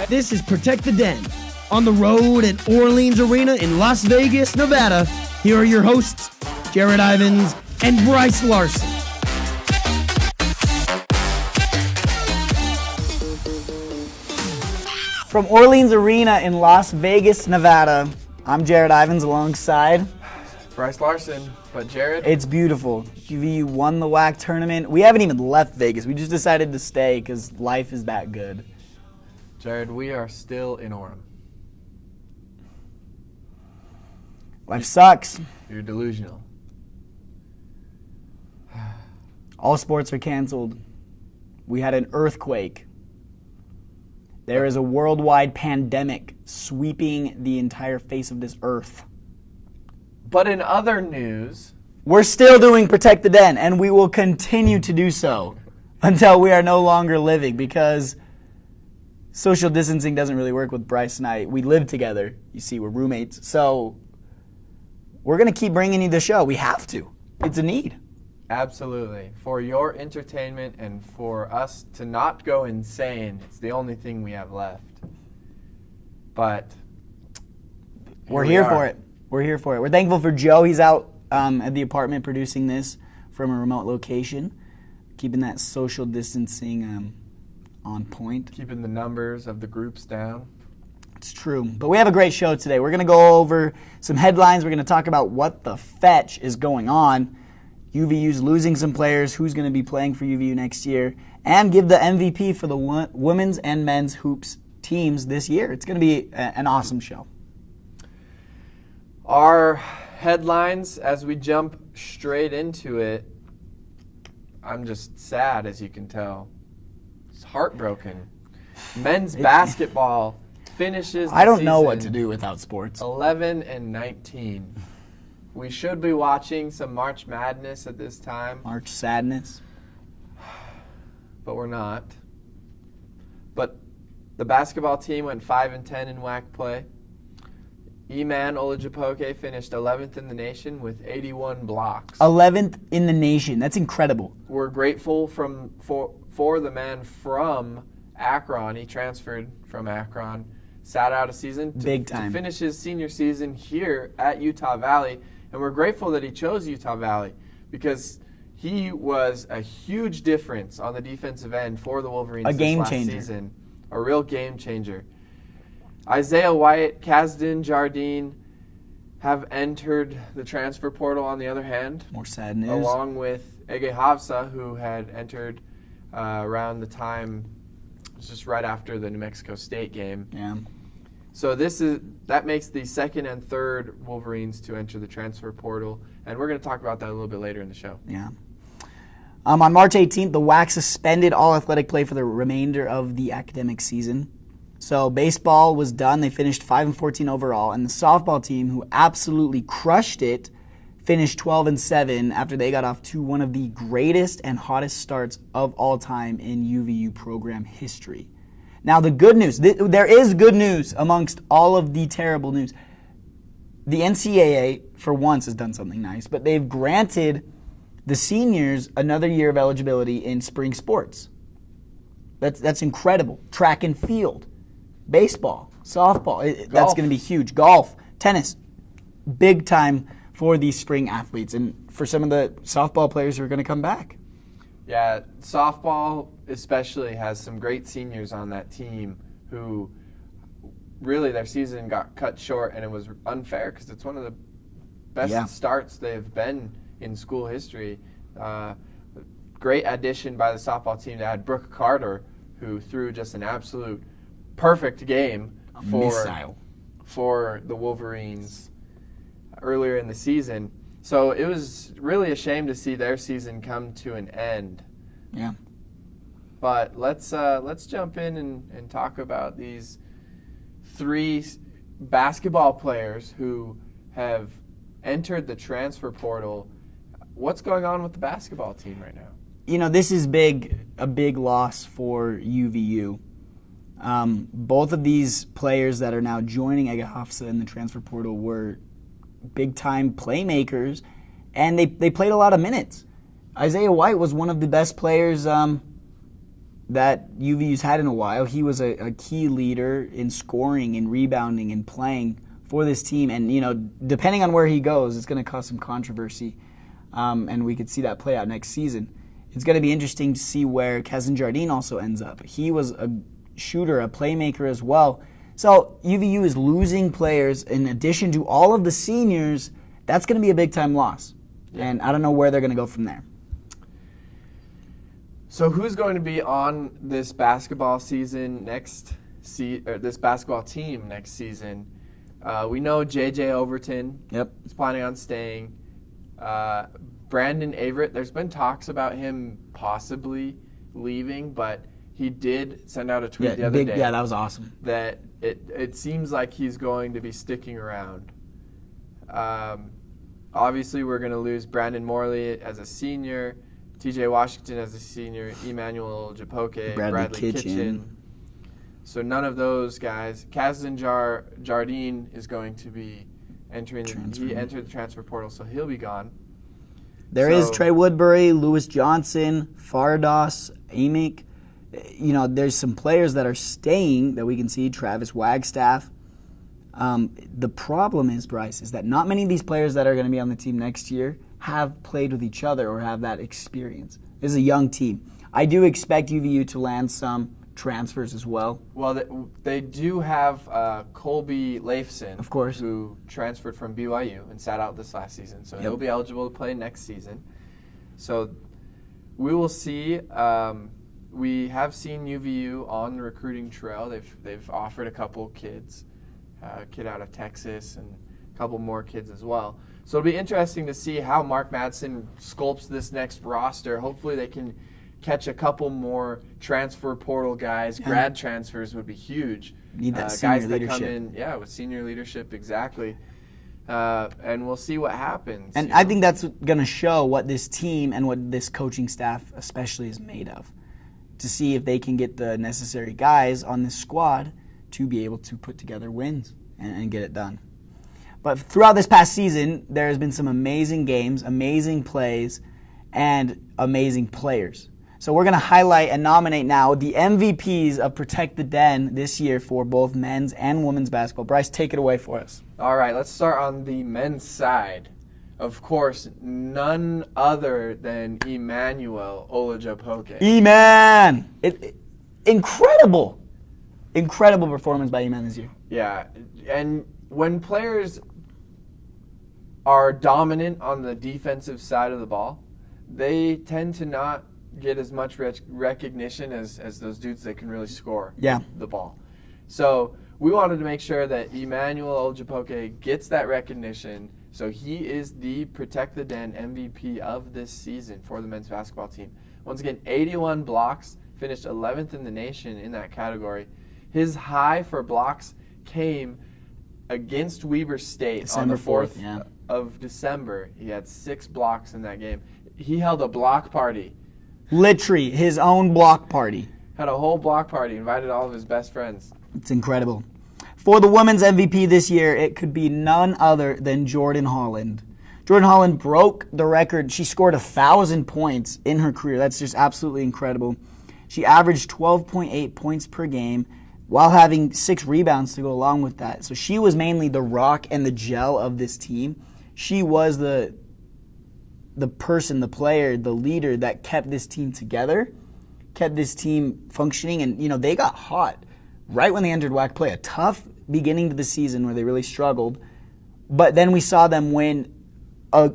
This is Protect the Den. On the road at Orleans Arena in Las Vegas, Nevada, here are your hosts, Jarod Ivins and Brice Larson. From Orleans Arena in Las Vegas, Nevada, I'm Jarod Ivins alongside Brice Larson, but Jarod? It's beautiful. UVU won the WAC tournament. We haven't even left Vegas. We just decided to stay because life is that good. Jarod, we are still in Orem. Life sucks. You're delusional. All sports are canceled. We had an earthquake. There is a worldwide pandemic sweeping the entire face of this earth. But in other news, we're still doing Protect the Den, and we will continue to do so until we are no longer living, because social distancing doesn't really work with Brice and I. We live together. You see, we're roommates. So we're going to keep bringing you the show. We have to. It's a need. Absolutely. For your entertainment and for us to not go insane, it's the only thing we have left. But we're here for it. We're here for it. We're thankful for Joe. He's out at the apartment producing this from a remote location, keeping that social distancing on point. Keeping the numbers of the groups down. It's true. But we have a great show today. We're going to go over some headlines. We're going to talk about what the fetch is going on. UVU's losing some players, who's going to be playing for UVU next year, and give the MVP for the women's and men's hoops teams this year. It's going to be an awesome show. Our headlines, as we jump straight into it, I'm just sad, as you can tell. It's heartbroken. Men's basketball finishes the I don't know what to do without sports. 11-19. We should be watching some March Madness at this time. March Sadness. But we're not. But the basketball team went 5-10 in WAC play. E-Man Olajupoke finished 11th in the nation with 81 blocks. 11th in the nation. That's incredible. We're grateful for the man from Akron. He transferred from Akron, sat out a season to finish his senior season here at Utah Valley. And we're grateful that he chose Utah Valley because he was a huge difference on the defensive end for the Wolverines this last season. A real game changer. Isaiah White, Kazdan Jardine have entered the transfer portal on the other hand. More sad news. Along with Ege Havsa, who had entered around the time, just right after the New Mexico State game. Yeah. So that makes the second and third Wolverines to enter the transfer portal, and we're going to talk about that a little bit later in the show. Yeah. On March 18th, the WAC suspended all athletic play for the remainder of the academic season. So baseball was done. They finished 5-14 overall, and the softball team, who absolutely crushed it, finished 12-7 after they got off to one of the greatest and hottest starts of all time in UVU program history. Now, the good news, there is good news amongst all of the terrible news. The NCAA, for once, has done something nice, but they've granted the seniors another year of eligibility in spring sports. That's incredible. Track and field, baseball, softball, that's going to be huge. Golf, tennis, big time for these spring athletes and for some of the softball players who are going to come back. Yeah, softball especially has some great seniors on that team who really their season got cut short, and it was unfair because it's one of the best starts they've been in school history. Great addition by the softball team to add Brooke Carter, who threw just an absolute perfect game for the Wolverines earlier in the season. So it was really a shame to see their season come to an end. Yeah. But let's jump in and talk about these three basketball players who have entered the transfer portal. What's going on with the basketball team right now? You know, this is a big loss for UVU. Both of these players that are now joining Ege Havsa in the transfer portal were big-time playmakers, and they played a lot of minutes. Isaiah White was one of the best players that UVU's had in a while. He was a key leader in scoring and rebounding and playing for this team. And, depending on where he goes, it's going to cause some controversy. And we could see that play out next season. It's going to be interesting to see where Kazan Jardine also ends up. He was a shooter, a playmaker as well. So UVU is losing players in addition to all of the seniors. That's going to be a big-time loss. Yeah. And I don't know where they're going to go from there. So who's going to be on this basketball season this basketball team next season? We know J.J. Overton is planning on staying. Brandon Averett, there's been talks about him possibly leaving, but he did send out a tweet the other day. Yeah, that was awesome. That it seems like he's going to be sticking around. Obviously, we're going to lose Brandon Morley as a senior, TJ Washington as a senior, Emmanuel Japoke, Bradley Kitchen. So none of those guys. Kazan Jardine is going to be he entered the transfer portal, so he'll be gone. There is Trey Woodbury, Lewis Johnson, Fardos, Amick. There's some players that are staying that we can see, Travis Wagstaff. The problem is, Brice, is that not many of these players that are going to be on the team next year have played with each other or have that experience. This is a young team. I do expect UVU to land some transfers as well. Well, they do have Colby Leifson, of course, who transferred from BYU and sat out this last season. So he'll be eligible to play next season. So we will see. We have seen UVU on the recruiting trail. They've offered a couple kids, a kid out of Texas and a couple more kids as well. So it'll be interesting to see how Mark Madsen sculpts this next roster. Hopefully they can catch a couple more transfer portal guys. Grad transfers would be huge. Need that senior guys leadership. That come in, with senior leadership, exactly. And we'll see what happens. And I think that's going to show what this team and what this coaching staff especially is made of, to see if they can get the necessary guys on this squad to be able to put together wins and get it done. But throughout this past season, there has been some amazing games, amazing plays, and amazing players. So we're going to highlight and nominate now the MVPs of Protect the Den this year for both men's and women's basketball. Brice, take it away for us. All right, let's start on the men's side. Of course, none other than Emmanuel Olajupoke. E-Man! Incredible performance by E-Man this year. Yeah, and when players are dominant on the defensive side of the ball, they tend to not get as much recognition as those dudes that can really score the ball. So we wanted to make sure that Emmanuel Olajupoke gets that recognition. So he is the Protect the Den MVP of this season for the men's basketball team. Once again, 81 blocks, finished 11th in the nation in that category. His high for blocks came against Weber State on the 4th of December. He had 6 blocks in that game. He held a block party. Literally, his own block party. Had a whole block party, invited all of his best friends. It's incredible. For the women's MVP this year, it could be none other than Jordan Holland. Jordan Holland broke the record. She scored 1,000 points in her career. That's just absolutely incredible. She averaged 12.8 points per game while having 6 rebounds to go along with that. So she was mainly the rock and the gel of this team. She was the person, the player, the leader that kept this team together, kept this team functioning. And, they got hot right when they entered WAC play. A tough beginning to the season where they really struggled. But then we saw them win a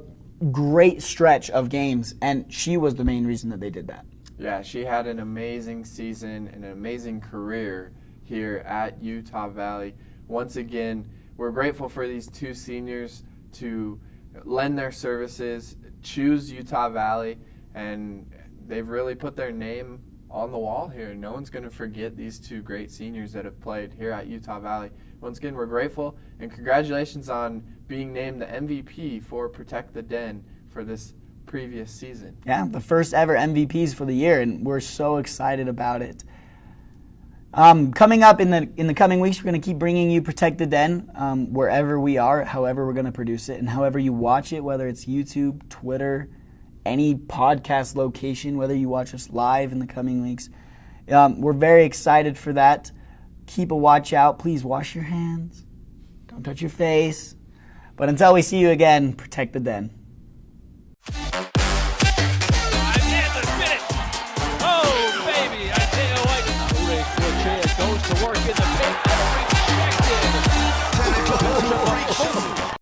great stretch of games, and she was the main reason that they did that. Yeah, she had an amazing season and an amazing career here at Utah Valley. Once again, we're grateful for these 2 seniors to lend their services, choose Utah Valley, and they've really put their name on the wall here. No one's going to forget these 2 great seniors that have played here at Utah Valley. Once again, we're grateful, and congratulations on being named the MVP for Protect the Den for this previous season. Yeah, the first ever MVPs for the year, and we're so excited about it. Coming up in the coming weeks, we're going to keep bringing you Protect the Den wherever we are, however we're going to produce it, and however you watch it, whether it's YouTube, Twitter, any podcast location, whether you watch us live in the coming weeks. We're very excited for that. Keep a watch out. Please wash your hands. Don't touch your face. But until we see you again, protect the den. Goes to work in the paint. Rejected.